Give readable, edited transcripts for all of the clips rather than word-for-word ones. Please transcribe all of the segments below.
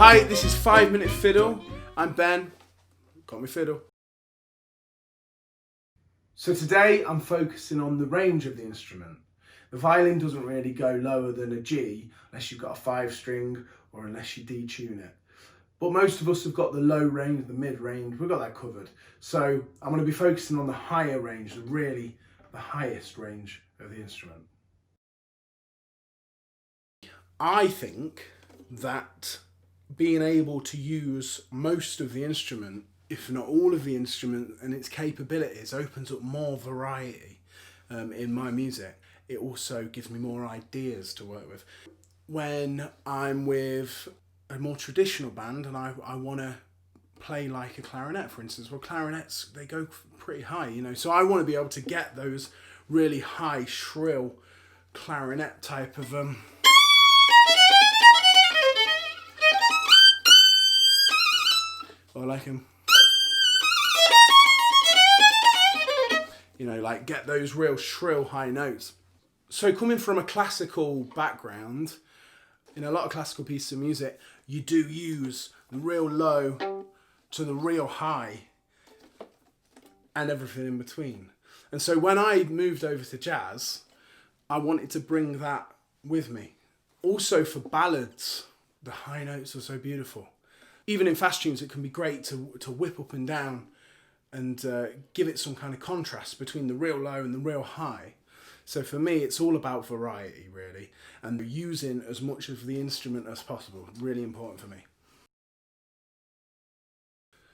Hi, this is 5 Minute Fiddle. I'm Ben. Got me fiddle. So today I'm focusing on the range of the instrument. The violin doesn't really go lower than a G unless you've got a 5-string or unless you detune it. But most of us have got the low range, the mid range, we've got that covered. So I'm going to be focusing on the higher range, the highest range of the instrument. I think that being able to use most of the instrument, if not all of the instrument and its capabilities, opens up more variety in my music. It also gives me more ideas to work with. When I'm with a more traditional band and I want to play like a clarinet, for instance, well, clarinets, they go pretty high, you know, so I want to be able to get those really high, shrill clarinet type of I like him. You know, like get those real shrill high notes. So coming from a classical background, in a lot of classical pieces of music, you do use the real low to the real high and everything in between. And so when I moved over to jazz, I wanted to bring that with me. Also for ballads, the high notes are so beautiful. Even in fast tunes, it can be great to whip up and down and give it some kind of contrast between the real low and the real high. So for me, it's all about variety, really, and using as much of the instrument as possible. Really important for me.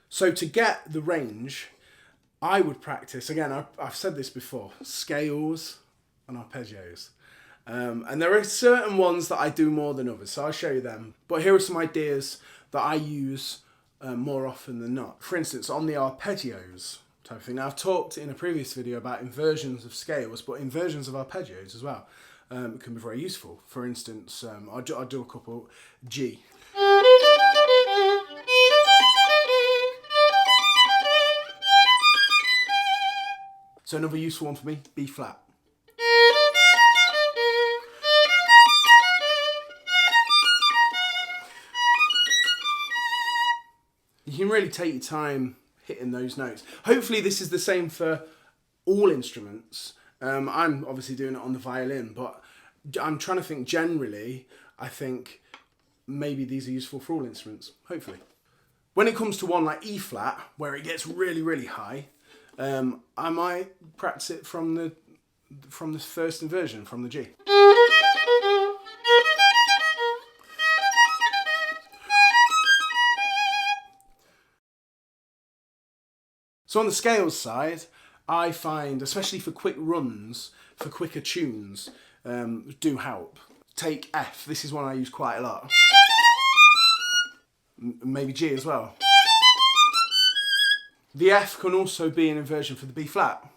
So to get the range, I would practice, again, I've said this before, scales and arpeggios. And there are certain ones that I do more than others, so I'll show you them. But here are some ideas that I use more often than not. For instance, on the arpeggios type of thing. Now, I've talked in a previous video about inversions of scales, but inversions of arpeggios as well can be very useful. For instance, I'll do a couple. G. So another useful one for me, B flat. You can really take your time hitting those notes. Hopefully this is the same for all instruments. I'm obviously doing it on the violin, but I'm trying to think generally. I think maybe these are useful for all instruments, hopefully. When it comes to one like E flat, where it gets really, really high, I might practice it from the first inversion, from the G. So on the scales side, I find, especially for quick runs, for quicker tunes, do help. Take F, this is one I use quite a lot. Maybe G as well. The F can also be an inversion for the B flat.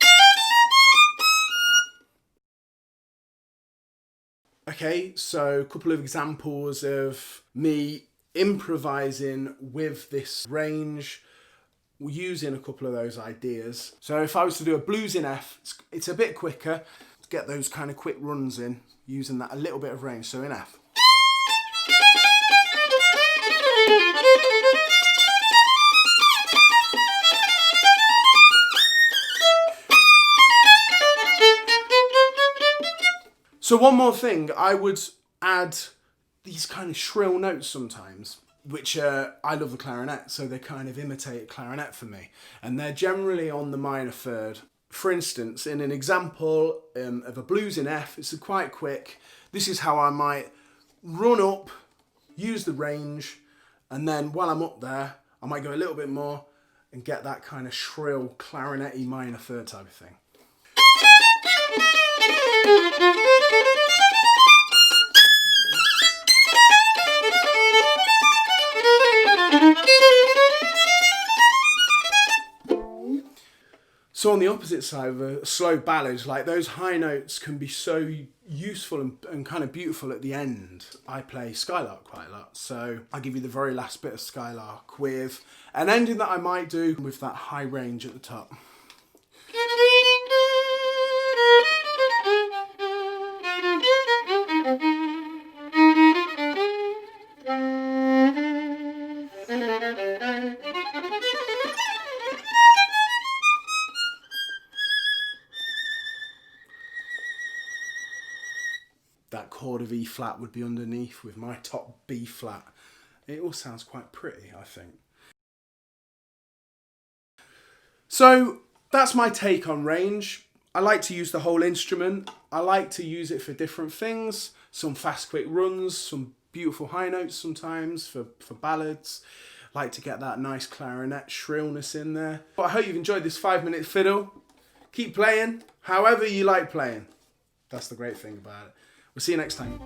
Okay, so a couple of examples of me improvising with this range, using a couple of those ideas. So if I was to do a blues in F, it's a bit quicker to get those kind of quick runs in, using that a little bit of range, so in F. So one more thing, I would add these kind of shrill notes sometimes, which I love the clarinet, so they kind of imitate a clarinet for me. And they're generally on the minor third. For instance, in an example of a blues in F, it's quite quick. This is how I might run up, use the range, and then while I'm up there, I might go a little bit more and get that kind of shrill clarinet-y minor third type of thing. So on the opposite side of a slow ballad, like those high notes can be so useful and kind of beautiful at the end. I play Skylark quite a lot, so I'll give you the very last bit of Skylark with an ending that I might do with that high range at the top. that chord of E flat would be underneath with my top B flat. It all sounds quite pretty, I think. So that's my take on range. I like to use the whole instrument. I like to use it for different things. Some fast, quick runs, some beautiful high notes sometimes for ballads. I like to get that nice clarinet shrillness in there. But I hope you've enjoyed this 5-minute fiddle. Keep playing however you like playing. That's the great thing about it. We'll see you next time.